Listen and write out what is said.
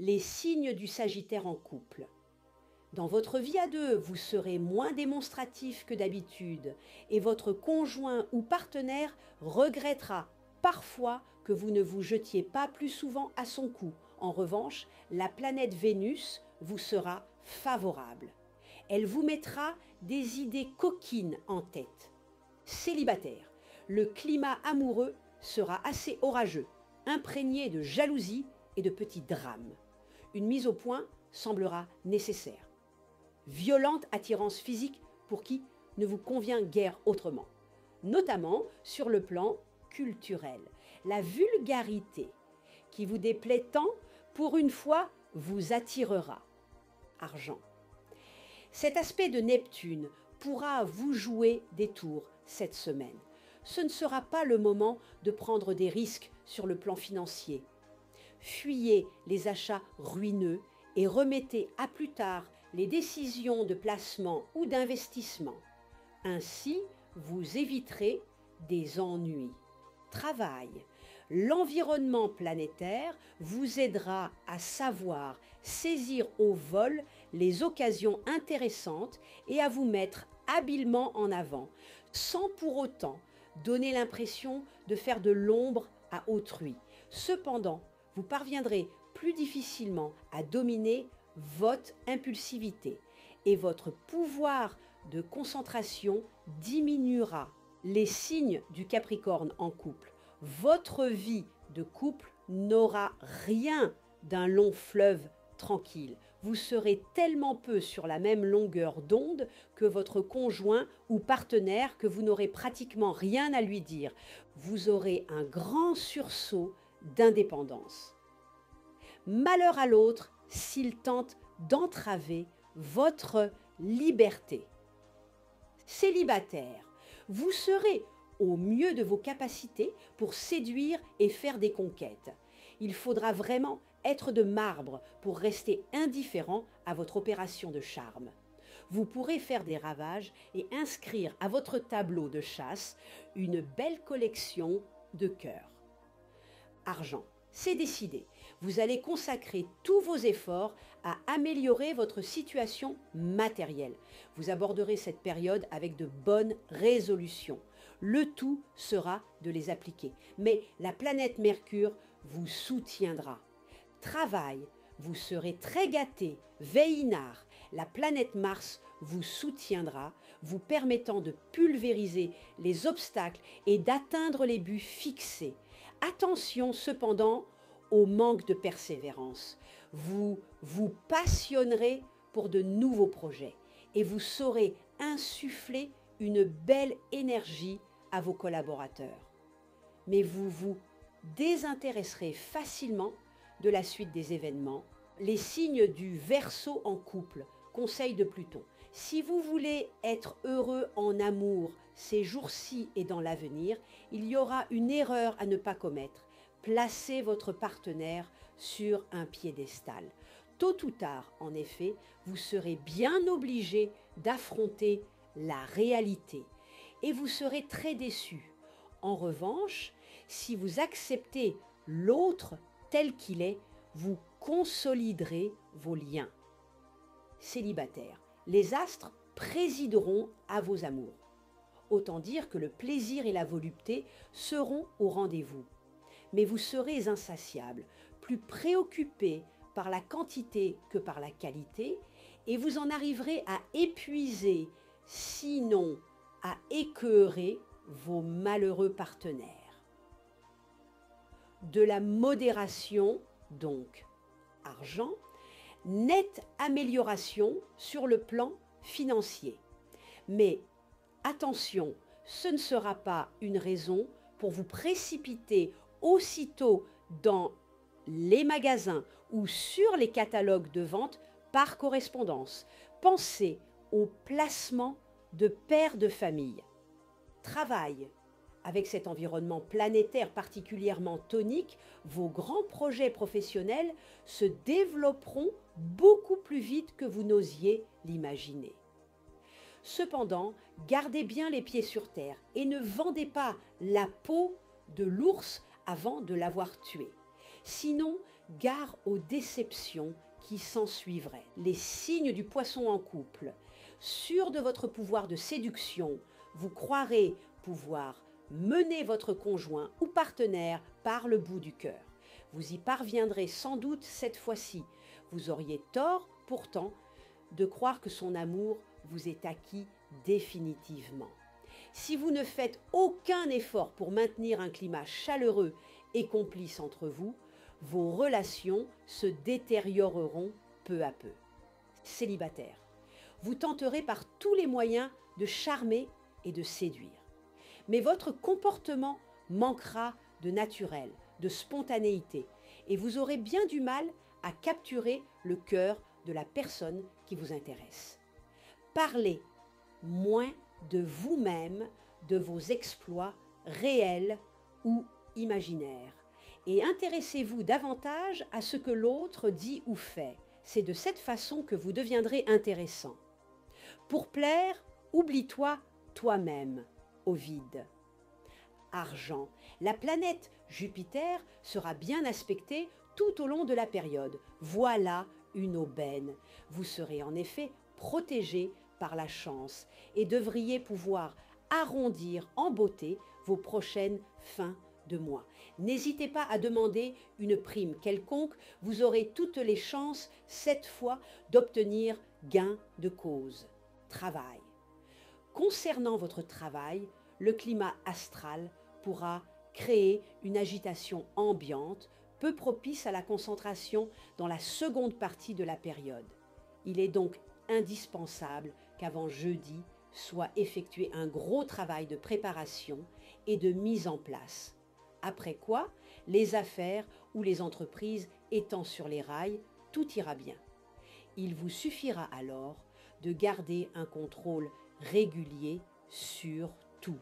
les signes du Sagittaire en couple. Dans votre vie à deux, vous serez moins démonstratif que d'habitude et votre conjoint ou partenaire regrettera parfois que vous ne vous jetiez pas plus souvent à son cou. En revanche, la planète Vénus vous sera favorable. Elle vous mettra des idées coquines en tête. Célibataire, le climat amoureux sera assez orageux, imprégné de jalousie et de petits drames. Une mise au point semblera nécessaire. Violente attirance physique pour qui ne vous convient guère autrement, notamment sur le plan culturel. La vulgarité qui vous déplaît tant, pour une fois, vous attirera. Argent. Cet aspect de Neptune pourra vous jouer des tours cette semaine. Ce ne sera pas le moment de prendre des risques sur le plan financier. Fuyez les achats ruineux et remettez à plus tard les décisions de placement ou d'investissement. Ainsi, vous éviterez des ennuis. Travail. L'environnement planétaire vous aidera à savoir saisir au vol les occasions intéressantes et à vous mettre habilement en avant, sans pour autant donner l'impression de faire de l'ombre à autrui. Cependant, vous parviendrez plus difficilement à dominer votre impulsivité et votre pouvoir de concentration diminuera. Les signes du Capricorne en couple, votre vie de couple n'aura rien d'un long fleuve tranquille. Vous serez tellement peu sur la même longueur d'onde que votre conjoint ou partenaire que vous n'aurez pratiquement rien à lui dire. Vous aurez un grand sursaut d'indépendance. Malheur à l'autre s'il tente d'entraver votre liberté. Célibataire, vous serez au mieux de vos capacités pour séduire et faire des conquêtes. Il faudra vraiment être de marbre pour rester indifférent à votre opération de charme. Vous pourrez faire des ravages et inscrire à votre tableau de chasse une belle collection de cœurs. Argent. C'est décidé. Vous allez consacrer tous vos efforts à améliorer votre situation matérielle. Vous aborderez cette période avec de bonnes résolutions. Le tout sera de les appliquer. Mais la planète Mercure vous soutiendra. Travail, vous serez très gâté, veinard. La planète Mars vous soutiendra, vous permettant de pulvériser les obstacles et d'atteindre les buts fixés. Attention cependant au manque de persévérance. Vous vous passionnerez pour de nouveaux projets et vous saurez insuffler une belle énergie à vos collaborateurs. Mais vous vous désintéresserez facilement de la suite des événements. Les signes du Verseau en couple, conseil de Pluton. Si vous voulez être heureux en amour ces jours-ci et dans l'avenir, il y aura une erreur à ne pas commettre. Placez votre partenaire sur un piédestal. Tôt ou tard, en effet, vous serez bien obligé d'affronter la réalité et vous serez très déçu. En revanche, si vous acceptez l'autre tel qu'il est, vous consoliderez vos liens. Célibataire, les astres présideront à vos amours. Autant dire que le plaisir et la volupté seront au rendez-vous. Mais vous serez insatiable, plus préoccupé par la quantité que par la qualité, et vous en arriverez à épuiser, sinon à écœurer vos malheureux partenaires. De la modération, donc. Argent, nette amélioration sur le plan financier. Mais attention, ce ne sera pas une raison pour vous précipiter aussitôt dans les magasins ou sur les catalogues de vente par correspondance. Pensez au placement de pères de famille. Travail. Avec cet environnement planétaire particulièrement tonique, vos grands projets professionnels se développeront beaucoup plus vite que vous n'osiez l'imaginer. Cependant, gardez bien les pieds sur terre et ne vendez pas la peau de l'ours avant de l'avoir tué. Sinon, Gare aux déceptions qui s'ensuivraient. Les signes du poisson en couple. Sûr de votre pouvoir de séduction, vous croirez pouvoir mener votre conjoint ou partenaire par le bout du cœur. Vous y parviendrez sans doute cette fois-ci. Vous auriez tort, pourtant, de croire que son amour vous est acquis définitivement. Si vous ne faites aucun effort pour maintenir un climat chaleureux et complice entre vous, vos relations se détérioreront peu à peu. Célibataire, vous tenterez par tous les moyens de charmer et de séduire. Mais votre comportement manquera de naturel, de spontanéité, et vous aurez bien du mal à capturer le cœur de la personne qui vous intéresse. Parlez moins de vous-même, de vos exploits réels ou imaginaires, et intéressez-vous davantage à ce que l'autre dit ou fait. C'est de cette façon que vous deviendrez intéressant. Pour plaire, oublie-toi toi-même, Ovide. Argent, la planète Jupiter sera bien aspectée tout au long de la période. Voilà une aubaine. Vous serez en effet protégé par la chance et devriez pouvoir arrondir en beauté vos prochaines fins de mois. N'hésitez pas à demander une prime quelconque, vous aurez toutes les chances cette fois d'obtenir gain de cause. Travail. Concernant votre travail, le climat astral pourra créer une agitation ambiante, peu propice à la concentration dans la seconde partie de la période. Il est donc indispensable qu'avant jeudi soit effectué un gros travail de préparation et de mise en place. Après quoi, les affaires ou les entreprises étant sur les rails, tout ira bien. Il vous suffira alors de garder un contrôle régulier sur tout.